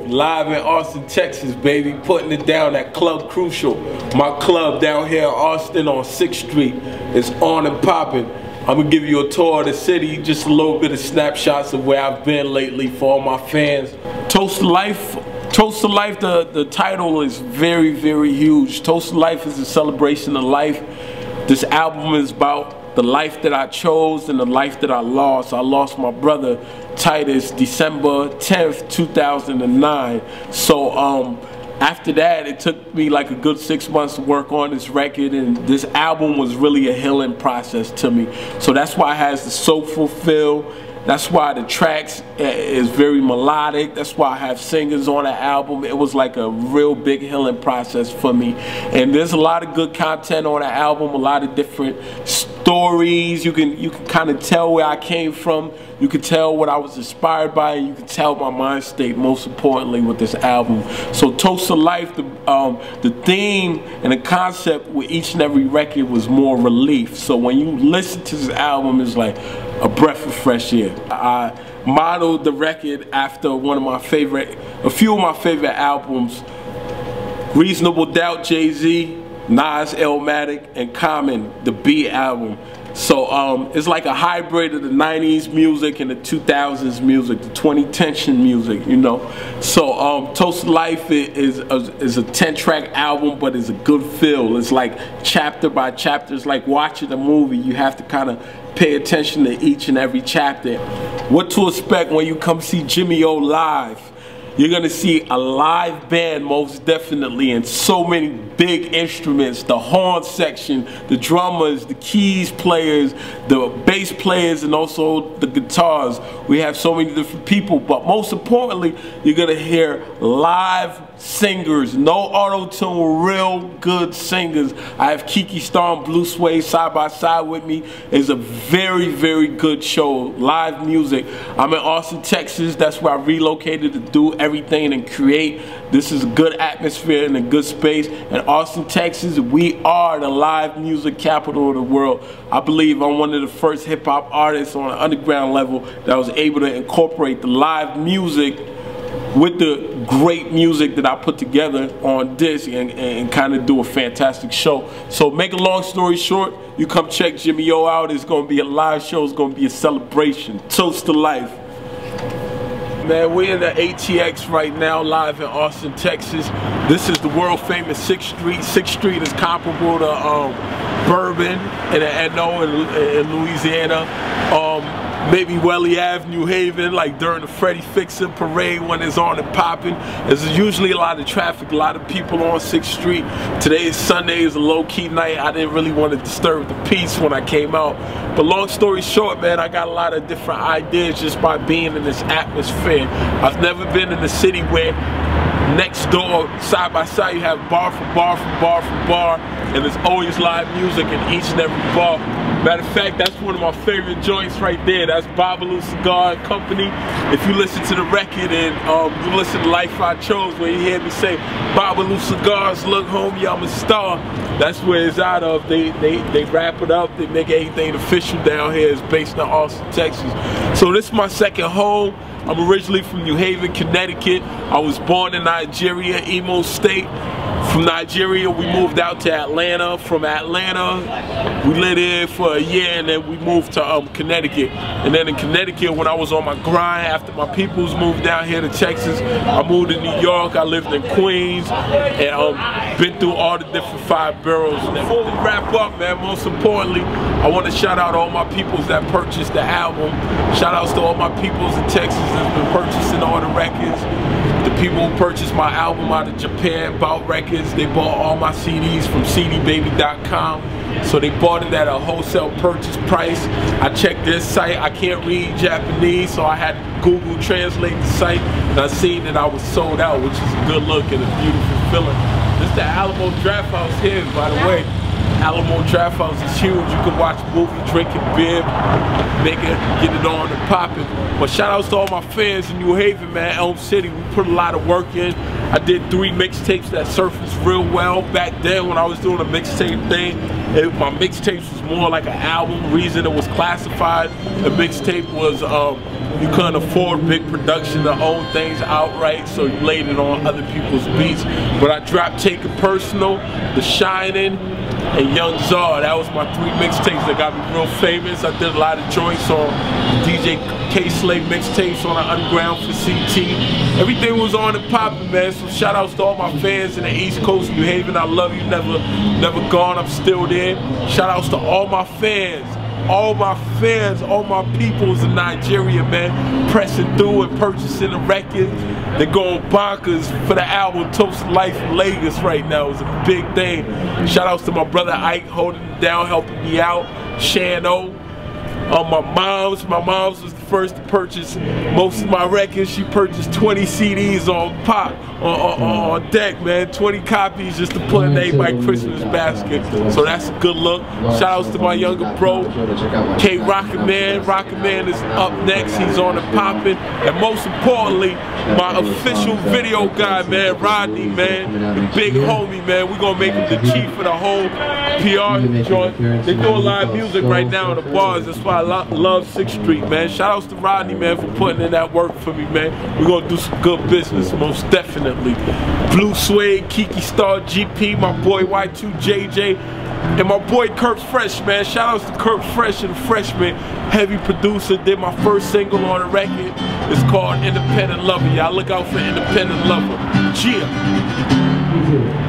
live in Austin, Texas, baby, putting it down at Club Crucial. My club down here in Austin on 6th Street is on and popping. I'm gonna give you a tour of the city, just a little bit of snapshots of where I've been lately for all my fans. Toast to Life. Toast to Life, the title is very, very huge. Toast to Life is a celebration of life. This album is about the life that I chose and the life that I lost. I lost my brother Titus December 10th, 2009. So after that, it took me like a good 6 months to work on this record, and this album was really a healing process to me. So that's why it has the soulful feel. That's why the tracks is very melodic. That's why I have singers on the album. It was like a real big healing process for me. And there's a lot of good content on the album, a lot of different stories. You can kind of tell where I came from. You can tell what I was inspired by, and you can tell my mind state, most importantly, with this album. So Toast to Life, the theme and the concept with each and every record was more relief. So when you listen to this album, it's like a breath of fresh air. I modeled the record after a few of my favorite albums: Reasonable Doubt, Jay-Z, Nas, Illmatic, and Common, the B album. So it's like a hybrid of the 90s music and the 2000s music, the 2010 music, you know. So Toast to Life is a 10-track album, but it's a good feel. It's like chapter by chapter. It's like watching a movie. You have to kind of pay attention to each and every chapter. What to expect when you come see Jimmy O live? You're gonna see a live band, most definitely, and so many big instruments, the horn section, the drummers, the keys players, the bass players, and also the guitars. We have so many different people, but most importantly, you're gonna hear live singers, no auto-tune, real good singers. I have Kiki Star and Blue Sway side by side with me. It's a very, very good show, live music. I'm in Austin, Texas. That's where I relocated to do everything and create. This is a good atmosphere and a good space. In Austin, Texas, we are the live music capital of the world. I believe I'm one of the first hip-hop artists on an underground level that was able to incorporate the live music with the great music that I put together on disc and kind of do a fantastic show. So make a long story short, you come check Jimmy O out. It's going to be a live show. It's going to be a celebration. Toast to Life. Man, we're in the ATX right now, live in Austin, Texas. This is the world famous 6th Street. 6th Street is comparable to Bourbon and NO in Louisiana. Maybe Welly Ave, New Haven, like during the Freddie Fixer parade when it's on and popping. There's usually a lot of traffic, a lot of people on 6th Street. Today is Sunday, it's a low-key night. I didn't really want to disturb the peace when I came out. But long story short, man, I got a lot of different ideas just by being in this atmosphere. I've never been in a city where next door, side by side, you have bar for bar for bar for bar, and there's always live music in each and every bar. Matter of fact, that's one of my favorite joints right there. That's Babalu Cigar Company. If you listen to the record and you listen to Life I Chose, where you hear me say, Babalu Cigars, look homie, I'm a star. That's where it's out of. They wrap it up, they make everything official down here. It's based in Austin, Texas. So this is my second home. I'm originally from New Haven, Connecticut. I was born in Nigeria, Imo State. From Nigeria, we moved out to Atlanta. From Atlanta, we lived here for a year, and then we moved to Connecticut. And then in Connecticut, when I was on my grind, after my peoples moved down here to Texas, I moved to New York. I lived in Queens, and been through all the different 5 boroughs. And before we wrap up, man, most importantly, I want to shout out all my peoples that purchased the album. Shout outs to all my peoples in Texas that's been purchasing all the records. The people who purchased my album out of Japan, bought records. They bought all my CDs from cdbaby.com. So they bought it at a wholesale purchase price. I checked their site. I can't read Japanese, so I had to Google translate the site, and I seen that I was sold out, which is a good look and a beautiful feeling. This is the Alamo Draft House here, by the way. Alamo Draft House is huge. You can watch a movie, drinking beer, get it on and popping. But shout outs to all my fans in New Haven, man, Elm City. We put a lot of work in. I did 3 mixtapes that surfaced real well back then when I was doing a mixtape thing. My mixtapes was more like an album. Reason it was classified a mixtape was you couldn't afford big production to own things outright, so you laid it on other people's beats. But I dropped Take It Personal, The Shining, and Young Czar. That was my 3 mixtapes that got me real famous. I did a lot of joints on DJ K-Slay mixtapes on the Underground for CT. Everything was on and popping, man. So shout outs to all my fans in the East Coast, New Haven. I love you, never gone, I'm still there. Shout outs to all my fans, all my peoples in Nigeria, man, pressing through and purchasing the record. They're going bonkers for the album Toast of Life in Lagos right now. It's a big thing. Shout outs to my brother Ike holding it down, helping me out. Shano. My mom's was the first to purchase most of my records. She purchased 20 CDs on deck, man. 20 copies just to put in everybody's Christmas basket. So that's a good look. Shout outs to my younger bro, K Rocket Man. Rocket Man is up next. He's on the poppin'. And most importantly, my official video guy, man, Rodney, man, the big homie, man. We're gonna make him the chief of the whole PR joint. They doing live music right now in the bars. That's why I love 6th Street, man. Shout outs to Rodney, man, for putting in that work for me, man. We're gonna do some good business, most definitely. Blue Suede, Kiki Star, GP, my boy Y2JJ, and my boy Kirk Fresh, man. Shout outs to Kirk Fresh and the Freshman, heavy producer. Did my first single on the record. It's called Independent Lover. Y'all look out for Independent Lover. Yeah.